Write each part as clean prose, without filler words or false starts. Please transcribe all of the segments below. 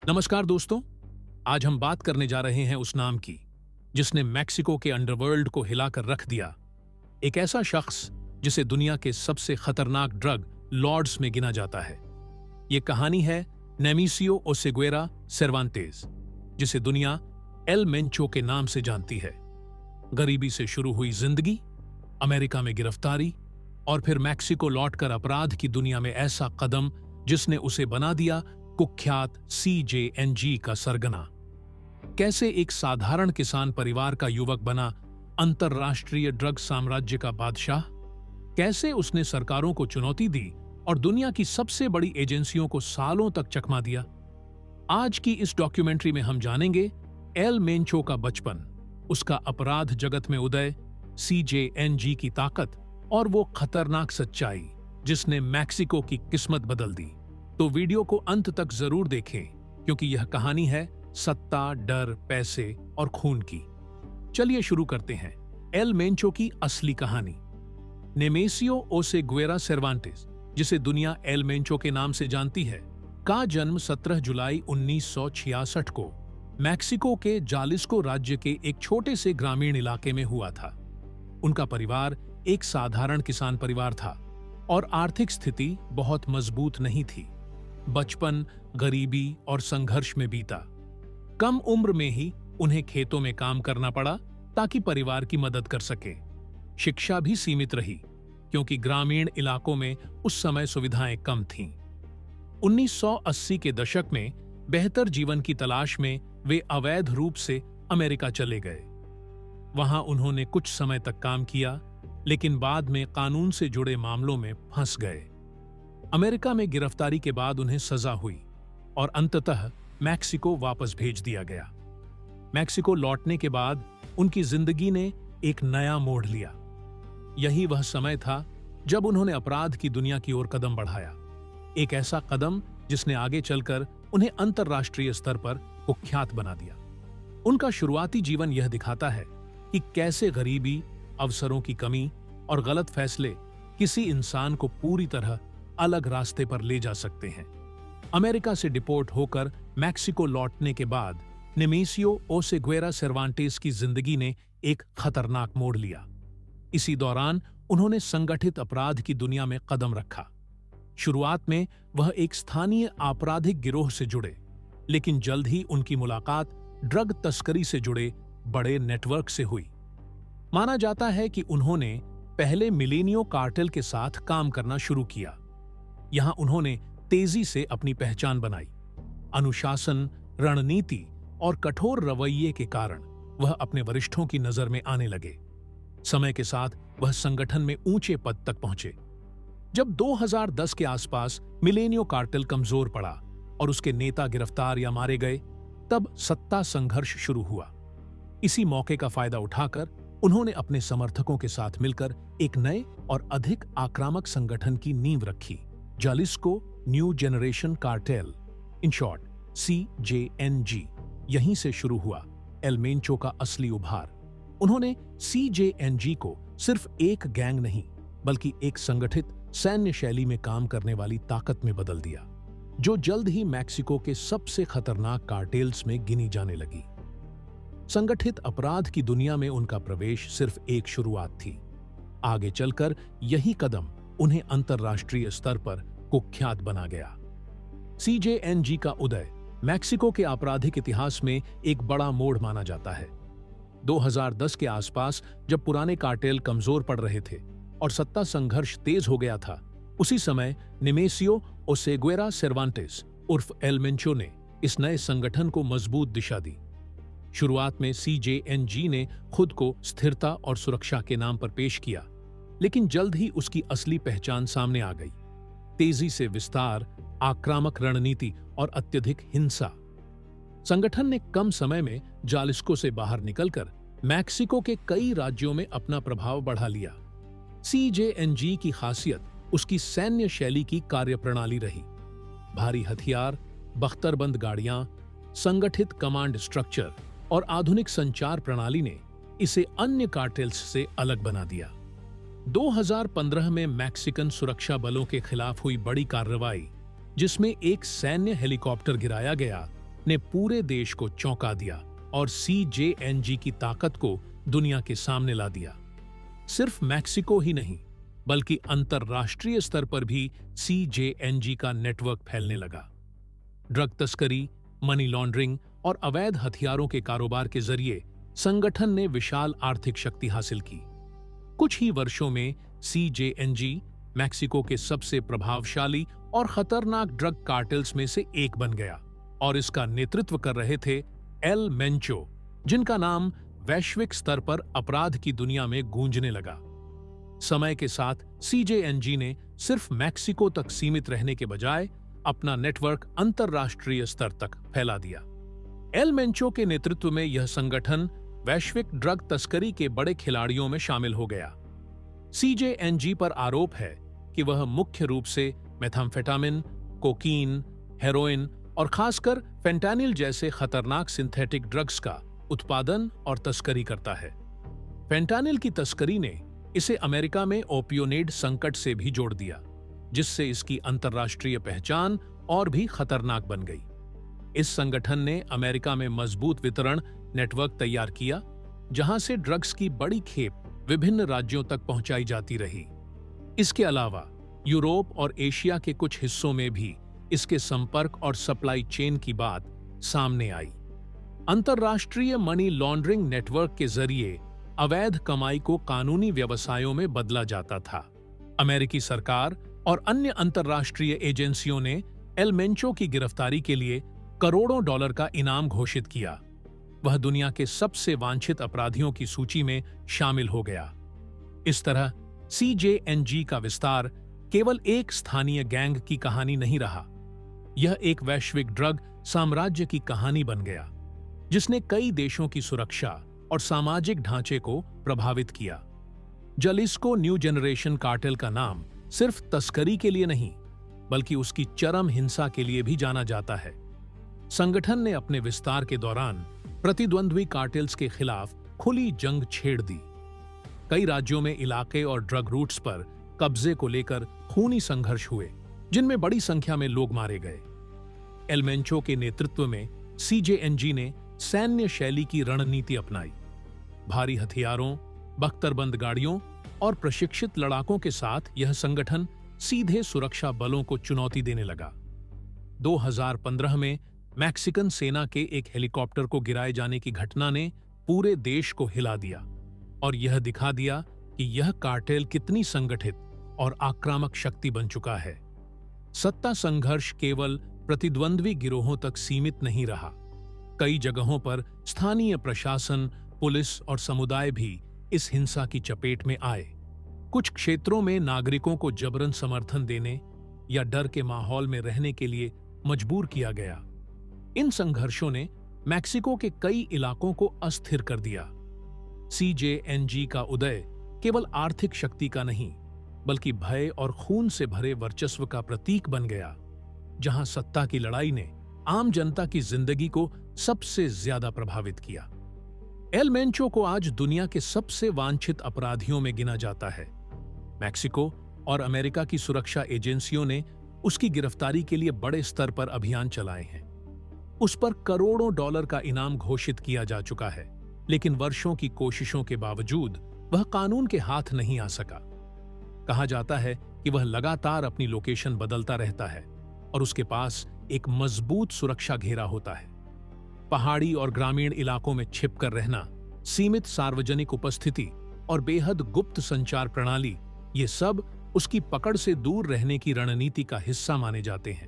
नमस्कार दोस्तों। आज हम बात करने जा रहे हैं उस नाम की जिसने मैक्सिको के अंडरवर्ल्ड को हिलाकर रख दिया। एक ऐसा शख्स जिसे दुनिया के सबसे खतरनाक ड्रग लॉर्ड्स में गिना जाता है। ये कहानी है नेमिसियो ओसेगुएरा सेर्वांतेज, जिसे दुनिया एल मेंचो के नाम से जानती है। गरीबी से शुरू हुई जिंदगी, अमेरिका में गिरफ्तारी और फिर मैक्सिको लौटकर अपराध की दुनिया में ऐसा कदम जिसने उसे बना दिया कुख्यात CJNG का सरगना। कैसे एक साधारण किसान परिवार का युवक बना अंतरराष्ट्रीय ड्रग साम्राज्य का बादशाह, कैसे उसने सरकारों को चुनौती दी और दुनिया की सबसे बड़ी एजेंसियों को सालों तक चकमा दिया। आज की इस डॉक्यूमेंट्री में हम जानेंगे एल मेंचो का बचपन, उसका अपराध जगत में उदय, CJNG की ताकत और वो खतरनाक सच्चाई जिसने मैक्सिको की किस्मत बदल दी। तो वीडियो को अंत तक जरूर देखें, क्योंकि यह कहानी है सत्ता, डर, पैसे और खून की। चलिए शुरू करते हैं एल मेंचो की असली कहानी। नेमेसियो ओसेगुएरा सेर्वांतेज, जिसे दुनिया एल मेंचो के नाम से जानती है, का जन्म 17 जुलाई 1966 को मैक्सिको के जालिस्को राज्य के एक छोटे से ग्रामीण इलाके में हुआ था। उनका परिवार एक साधारण किसान परिवार था और आर्थिक स्थिति बहुत मजबूत नहीं थी। बचपन गरीबी और संघर्ष में बीता। कम उम्र में ही उन्हें खेतों में काम करना पड़ा ताकि परिवार की मदद कर सके। शिक्षा भी सीमित रही, क्योंकि ग्रामीण इलाकों में उस समय सुविधाएं कम थीं। 1980 के दशक में बेहतर जीवन की तलाश में वे अवैध रूप से अमेरिका चले गए। वहां उन्होंने कुछ समय तक काम किया, लेकिन बाद में कानून से जुड़े मामलों में फंस गए। अमेरिका में गिरफ्तारी के बाद उन्हें सजा हुई और अंततः मैक्सिको वापस भेज दिया गया। मैक्सिको लौटने के बाद उनकी जिंदगी ने एक नया मोड़ लिया। यही वह समय था जब उन्होंने अपराध की दुनिया की ओर कदम बढ़ाया, एक ऐसा कदम जिसने आगे चलकर उन्हें अंतरराष्ट्रीय स्तर पर कुख्यात बना दिया। उनका शुरुआती जीवन यह दिखाता है कि कैसे गरीबी, अवसरों की कमी और गलत फैसले किसी इंसान को पूरी तरह अलग रास्ते पर ले जा सकते हैं। अमेरिका से डिपोर्ट होकर मैक्सिको लौटने के बाद नेमेसियो ओसेगुएरा सेर्वांतेज की जिंदगी ने एक खतरनाक मोड़ लिया। इसी दौरान उन्होंने संगठित अपराध की दुनिया में कदम रखा। शुरुआत में वह एक स्थानीय आपराधिक गिरोह से जुड़े, लेकिन जल्द ही उनकी मुलाकात ड्रग तस्करी से जुड़े बड़े नेटवर्क से हुई। माना जाता है कि उन्होंने पहले मिलेनियो कार्टेल के साथ काम करना शुरू किया। यहां उन्होंने तेजी से अपनी पहचान बनाई। अनुशासन, रणनीति और कठोर रवैये के कारण वह अपने वरिष्ठों की नजर में आने लगे। समय के साथ वह संगठन में ऊंचे पद तक पहुंचे। जब 2010 के आसपास मिलेनियो कार्टेल कमजोर पड़ा और उसके नेता गिरफ्तार या मारे गए, तब सत्ता संघर्ष शुरू हुआ। इसी मौके का फायदा उठाकर उन्होंने अपने समर्थकों के साथ मिलकर एक नए और अधिक आक्रामक संगठन की नींव रखी, Jalisco new generation cartel, in short CJNG। यहीं से शुरू हुआ एल मेंचो का असली उभार। उन्होंने CJNG को सिर्फ एक गैंग नहीं, बल्कि एक संगठित सैन्य शैली में काम करने वाली ताकत में बदल दिया, जो जल्द ही मैक्सिको के सबसे खतरनाक कार्टेल्स में गिनी जाने लगी। संगठित अपराध की दुनिया में उनका प्रवेश सिर्फ एक शुरुआत थी। आगे चलकर यही कदम उन्हें अंतरराष्ट्रीय स्तर पर कुख्यात बना गया। CJNG का उदय मैक्सिको के आपराधिक इतिहास में एक बड़ा मोड़ माना जाता है। 2010 के आसपास जब पुराने कार्टेल कमजोर पड़ रहे थे और सत्ता संघर्ष तेज हो गया था, उसी समय नेमेसियो ओसेगुएरा सेर्वांतेज उर्फ एल मेंचो ने इस नए संगठन को मजबूत दिशा दी। शुरुआत में CJNG ने खुद को स्थिरता और सुरक्षा के नाम पर पेश किया, लेकिन जल्द ही उसकी असली पहचान सामने आ गई। तेजी से विस्तार, आक्रामक रणनीति और अत्यधिक हिंसा। संगठन ने कम समय में जालिस्को से बाहर निकलकर मैक्सिको के कई राज्यों में अपना प्रभाव बढ़ा लिया। CJNG की खासियत उसकी सैन्य शैली की कार्यप्रणाली रही। भारी हथियार, बख्तरबंद गाड़ियां, संगठित कमांड स्ट्रक्चर और आधुनिक संचार प्रणाली ने इसे अन्य कार्टेल्स से अलग बना दिया। 2015 में मैक्सिकन सुरक्षा बलों के खिलाफ हुई बड़ी कार्रवाई, जिसमें एक सैन्य हेलीकॉप्टर गिराया गया, ने पूरे देश को चौंका दिया और CJNG की ताकत को दुनिया के सामने ला दिया। सिर्फ मैक्सिको ही नहीं, बल्कि अंतर्राष्ट्रीय स्तर पर भी CJNG का नेटवर्क फैलने लगा। ड्रग तस्करी, मनी लॉन्ड्रिंग और अवैध हथियारों के कारोबार के जरिए संगठन ने विशाल आर्थिक शक्ति हासिल की। कुछ ही वर्षों में CJNG मैक्सिको के सबसे प्रभावशाली और खतरनाक ड्रग कार्टेल्स में से एक बन गया और इसका नेतृत्व कर रहे थे एल मेंचो, जिनका नाम वैश्विक स्तर पर अपराध की दुनिया में गूंजने लगा। समय के साथ CJNG ने सिर्फ मैक्सिको तक सीमित रहने के बजाय अपना नेटवर्क अंतर्राष्ट्रीय स्तर तक फैला दिया। एल मेंचो के नेतृत्व में यह संगठन वैश्विक ड्रग तस्करी के बड़े खिलाड़ियों में शामिल हो गया। CJNG पर आरोप है कि वह मुख्य रूप से मेथाम्फेटामिन, कोकीन, हेरोइन और खासकर फेंटानिल जैसे खतरनाक सिंथेटिक ड्रग्स का उत्पादन और तस्करी करता है। फेंटानिल की तस्करी ने इसे अमेरिका में ओपियोइड संकट से भी जोड़ दिया, जिससे इसकी अंतर्राष्ट्रीय पहचान और भी खतरनाक बन गई। इस संगठन ने अमेरिका में मजबूत वितरण नेटवर्क तैयार किया, जहां से ड्रग्स की बड़ी खेप विभिन्न राज्यों तक पहुंचाई जाती रही। इसके अलावा यूरोप और एशिया के कुछ हिस्सों में भी इसके संपर्क और सप्लाई चेन की बात सामने आई। अंतर्राष्ट्रीय मनी लॉन्ड्रिंग नेटवर्क के जरिए अवैध कमाई को कानूनी व्यवसायों में बदला जाता था। अमेरिकी सरकार और अन्य अंतर्राष्ट्रीय एजेंसियों ने एल मेंचो की गिरफ्तारी के लिए करोड़ों डॉलर का इनाम घोषित किया। वह दुनिया के सबसे वांछित अपराधियों की सूची में शामिल हो गया। इस तरह CJNG का विस्तार केवल एक स्थानीय गैंग की कहानी नहीं रहा, यह एक वैश्विक ड्रग साम्राज्य की कहानी बन गया, जिसने कई देशों की सुरक्षा और सामाजिक ढांचे को प्रभावित किया। जलिस्को न्यू जनरेशन कार्टेल का नाम सिर्फ तस्करी के लिए नहीं, बल्कि उसकी चरम हिंसा के लिए भी जाना जाता है। संगठन ने अपने विस्तार के दौरान प्रतिद्वंद्वी कार्टेल्स के खिलाफ खुली जंग छेड़ दी। कई राज्यों में इलाके और ड्रग रूट्स पर कब्जे को लेकर खूनी संघर्ष हुए, जिनमें बड़ी संख्या में लोग मारे गए। एल मेंचो के नेतृत्व में CJNG ने सैन्य शैली की रणनीति अपनाई। भारी हथियारों, बख्तरबंद गाड़ियों और प्रशिक्षित लड़ाकों के साथ यह संगठन सीधे सुरक्षा बलों को चुनौती देने लगा। 2015 में मैक्सिकन सेना के एक हेलीकॉप्टर को गिराए जाने की घटना ने पूरे देश को हिला दिया और यह दिखा दिया कि यह कार्टेल कितनी संगठित और आक्रामक शक्ति बन चुका है। सत्ता संघर्ष केवल प्रतिद्वंद्वी गिरोहों तक सीमित नहीं रहा। कई जगहों पर स्थानीय प्रशासन, पुलिस और समुदाय भी इस हिंसा की चपेट में आए। कुछ क्षेत्रों में नागरिकों को जबरन समर्थन देने या डर के माहौल में रहने के लिए मजबूर किया गया। इन संघर्षों ने मैक्सिको के कई इलाकों को अस्थिर कर दिया। CJNG का उदय केवल आर्थिक शक्ति का नहीं, बल्कि भय और खून से भरे वर्चस्व का प्रतीक बन गया, जहां सत्ता की लड़ाई ने आम जनता की जिंदगी को सबसे ज्यादा प्रभावित किया। एल मेंचो को आज दुनिया के सबसे वांछित अपराधियों में गिना जाता है। मैक्सिको और अमेरिका की सुरक्षा एजेंसियों ने उसकी गिरफ्तारी के लिए बड़े स्तर पर अभियान चलाए हैं। उस पर करोड़ों डॉलर का इनाम घोषित किया जा चुका है, लेकिन वर्षों की कोशिशों के बावजूद वह कानून के हाथ नहीं आ सका। कहा जाता है कि वह लगातार अपनी लोकेशन बदलता रहता है और उसके पास एक मजबूत सुरक्षा घेरा होता है। पहाड़ी और ग्रामीण इलाकों में छिपकर रहना, सीमित सार्वजनिक उपस्थिति और बेहद गुप्त संचार प्रणाली, ये सब उसकी पकड़ से दूर रहने की रणनीति का हिस्सा माने जाते हैं।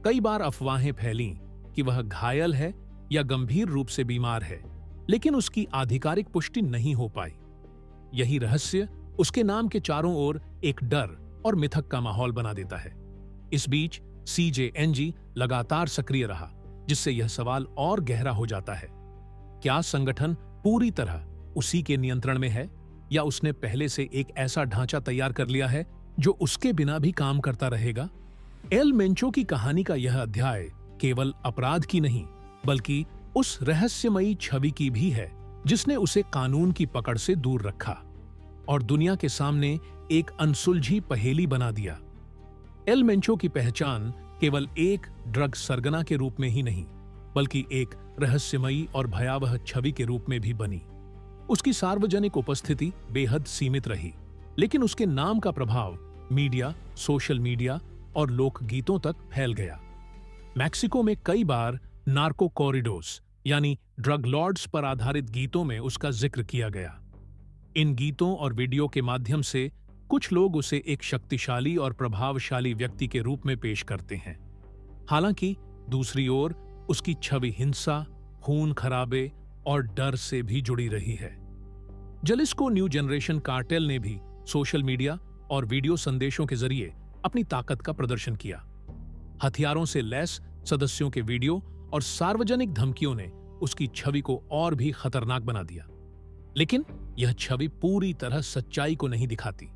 कई बार अफवाहें फैलीं कि वह घायल है या गंभीर रूप से बीमार है, लेकिन उसकी आधिकारिक पुष्टि नहीं हो पाई। यही रहस्य उसके नाम के चारों ओर एक डर और मिथक का माहौल बना देता है। इस बीच CJNG लगातार सक्रिय रहा, जिससे यह सवाल और गहरा हो जाता है, क्या संगठन पूरी तरह उसी के नियंत्रण में है या उसने पहले से एक ऐसा ढांचा तैयार कर लिया है जो उसके बिना भी काम करता रहेगा? एल मेंचो की कहानी का यह अध्याय केवल अपराध की नहीं, बल्कि उस रहस्यमयी छवि की भी है जिसने उसे कानून की पकड़ से दूर रखा और दुनिया के सामने एक अनसुलझी पहेली बना दिया। एल मेंचो की पहचान केवल एक ड्रग सरगना के रूप में ही नहीं, बल्कि एक रहस्यमयी और भयावह छवि के रूप में भी बनी। उसकी सार्वजनिक उपस्थिति बेहद सीमित रही, लेकिन उसके नाम का प्रभाव मीडिया, सोशल मीडिया और लोकगीतों तक फैल गया। मैक्सिको में कई बार नार्को कॉरिडोर्स यानी ड्रग लॉर्ड्स पर आधारित गीतों में उसका जिक्र किया गया। इन गीतों और वीडियो के माध्यम से कुछ लोग उसे एक शक्तिशाली और प्रभावशाली व्यक्ति के रूप में पेश करते हैं। हालांकि दूसरी ओर उसकी छवि हिंसा, खून खराबे और डर से भी जुड़ी रही है। जलिस्को न्यू जनरेशन कार्टेल ने भी सोशल मीडिया और वीडियो संदेशों के जरिए अपनी ताकत का प्रदर्शन किया। हथियारों से लैस सदस्यों के वीडियो और सार्वजनिक धमकियों ने उसकी छवि को और भी खतरनाक बना दिया। लेकिन यह छवि पूरी तरह सच्चाई को नहीं दिखाती।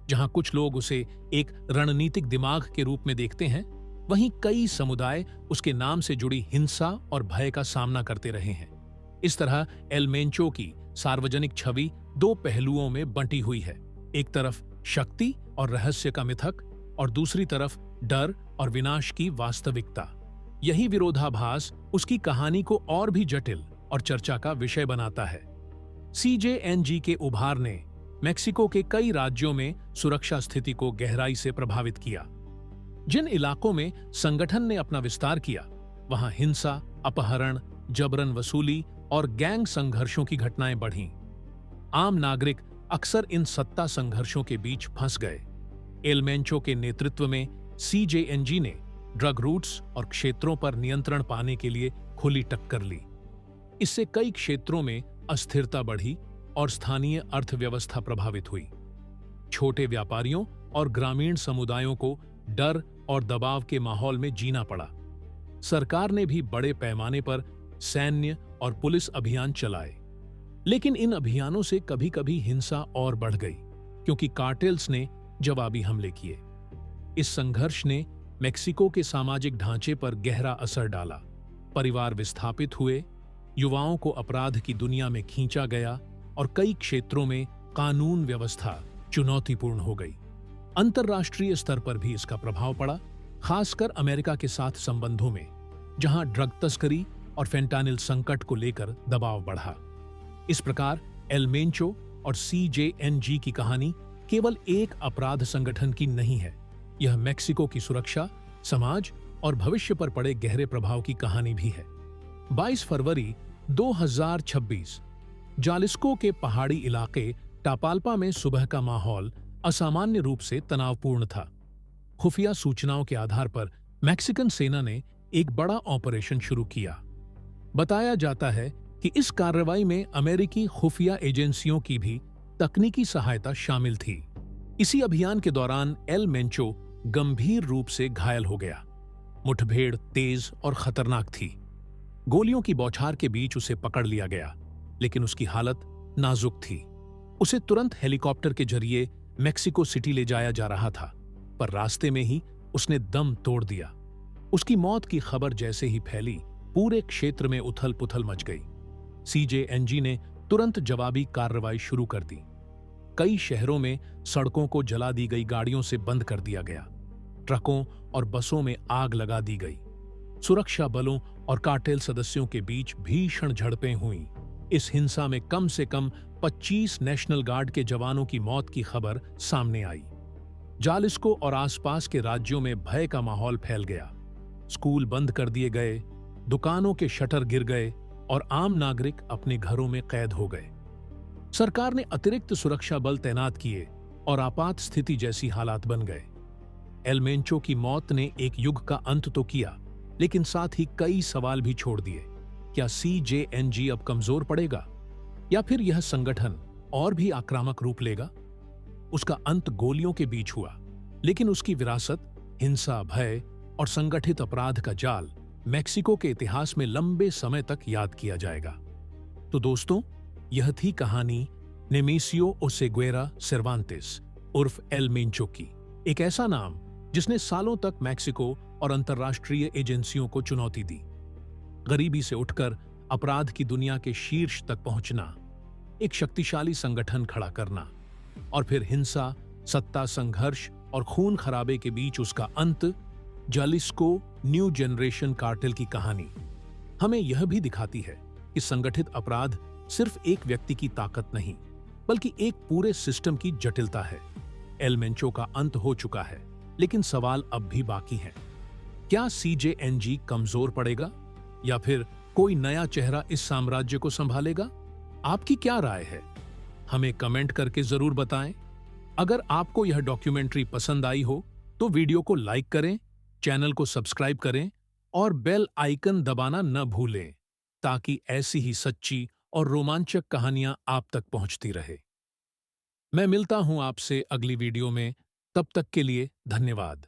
जहां कुछ लोग उसे एक रणनीतिक दिमाग के रूप में देखते हैं, वहीं कई समुदाय उसके नाम से जुड़ी हिंसा और भय का सामना करते रहे हैं। इस तरह एल मेंचो की सार्वजनिक छवि दो पहलुओं में बंटी हुई है। एक तरफ शक्ति और रहस्य का मिथक और दूसरी तरफ डर और विनाश की वास्तविकता। यही विरोधाभास उसकी कहानी को और भी जटिल और चर्चा का विषय बनाता है। CJNG के उभार ने मेक्सिको के कई राज्यों में सुरक्षा स्थिति को गहराई से प्रभावित किया। जिन इलाकों में संगठन ने अपना विस्तार किया, वहां हिंसा, अपहरण, जबरन वसूली और गैंग संघर्षों की घटनाएं बढ़ीं। आम नागरिक अक्सर इन सत्ता संघर्षों के बीच फंस गए। एल मेंचो के नेतृत्व में CJNG ने ड्रग रूट्स और क्षेत्रों पर नियंत्रण पाने के लिए खुली टक्कर ली। इससे कई क्षेत्रों में अस्थिरता बढ़ी और स्थानीय अर्थव्यवस्था प्रभावित हुई। छोटे व्यापारियों और ग्रामीण समुदायों को डर और दबाव के माहौल में जीना पड़ा। सरकार ने भी बड़े पैमाने पर सैन्य और पुलिस अभियान चलाए, लेकिन इन अभियानों से कभी-कभी हिंसा और बढ़ गई, क्योंकि कार्टेल्स ने जवाबी हमले किए। इस संघर्ष ने मेक्सिको के सामाजिक ढांचे पर गहरा असर डाला। परिवार विस्थापित हुए, युवाओं को अपराध की दुनिया में खींचा गया और कई क्षेत्रों में कानून व्यवस्था चुनौतीपूर्ण हो गई। अंतर्राष्ट्रीय स्तर पर भी इसका प्रभाव पड़ा, खासकर अमेरिका के साथ संबंधों में, जहां ड्रग तस्करी और फेंटानिल संकट को लेकर दबाव बढ़ा। इस प्रकार एल मेंचो और CJNG की कहानी केवल एक अपराध संगठन की नहीं है। यह मेक्सिको की सुरक्षा, समाज और भविष्य पर पड़े गहरे प्रभाव की कहानी भी है। 22 फरवरी 2026 जालिस्को के पहाड़ी इलाके टापाल्पा में सुबह का माहौल असामान्य रूप से तनावपूर्ण था। खुफिया सूचनाओं के आधार पर मैक्सिकन सेना ने एक बड़ा ऑपरेशन शुरू किया। बताया जाता है कि इस कार्रवाई में अमेरिकी खुफिया एजेंसियों की भी तकनीकी सहायता शामिल थी। इसी अभियान के दौरान एल मेंचो गंभीर रूप से घायल हो गया। मुठभेड़ तेज और खतरनाक थी। गोलियों की बौछार के बीच उसे पकड़ लिया गया, लेकिन उसकी हालत नाजुक थी। उसे तुरंत हेलीकॉप्टर के जरिए मेक्सिको सिटी ले जाया जा रहा था, पर रास्ते में ही उसने दम तोड़ दिया। उसकी मौत की खबर जैसे ही फैली, पूरे क्षेत्र में उथल-पुथल मच गई। CJNG ने तुरंत जवाबी कार्रवाई शुरू कर दी। कई शहरों में सड़कों को जला दी गई गाड़ियों से बंद कर दिया गया। ट्रकों और बसों में आग लगा दी गई। सुरक्षा बलों और कार्टेल सदस्यों के बीच भीषण झड़पें हुईं। इस हिंसा में कम से कम 25 नेशनल गार्ड के जवानों की मौत की खबर सामने आई। जालिस्को और आसपास के राज्यों में भय का माहौल फैल गया। स्कूल बंद कर दिए गए, दुकानों के शटर गिर गए और आम नागरिक अपने घरों में कैद हो गए। सरकार ने अतिरिक्त सुरक्षा बल तैनात किए और आपात स्थिति जैसी हालात बन गए। एल मेंचो की मौत ने एक युग का अंत तो किया, लेकिन साथ ही कई सवाल भी छोड़ दिए। क्या CJNG अब कमजोर पड़ेगा, या फिर यह संगठन और भी आक्रामक रूप लेगा? उसका अंत गोलियों के बीच हुआ, लेकिन उसकी विरासत, हिंसा, भय और संगठित अपराध का जाल मेक्सिको के इतिहास में लंबे समय तक याद किया जाएगा। तो दोस्तों, यह थी कहानी नेमेसियो ओसेगुएरा सर्वांतेस उर्फ एल मेंचो की। एक ऐसा नाम जिसने सालों तक मेक्सिको और अंतर्राष्ट्रीय एजेंसियों को चुनौती दी। गरीबी से उठकर अपराध की दुनिया के शीर्ष तक पहुंचना, एक शक्तिशाली संगठन खड़ा करना, और फिर हिंसा, सत्ता संघर्ष और खून खराबे के बीच उसका अंत, जालिस्को न्यू जनरेशन कार्टेल की कहानी हमें यह भी दिखाती है कि संगठित अपराध सिर्फ एक व्यक्ति की ताकत नहीं, बल्कि एक पूरे सिस्टम की जटिलता है। एल मेंचो का अंत हो चुका है, लेकिन सवाल अब भी बाकी हैं। क्या सीजेएनजी कमजोर पड़ेगा या फिर कोई नया चेहरा इस साम्राज्य को संभालेगा? आपकी क्या राय है? हमें कमेंट करके जरूर बताएं। अगर आपको यह डॉक्यूमेंट्री पसंद आई हो तो वीडियो को लाइक करें, चैनल को सब्सक्राइब करें और बेल आइकन दबाना न भूलें, ताकि ऐसी ही सच्ची और रोमांचक कहानियां आप तक पहुंचती रहे। मैं मिलता हूं आपसे अगली वीडियो में। तब तक के लिए धन्यवाद।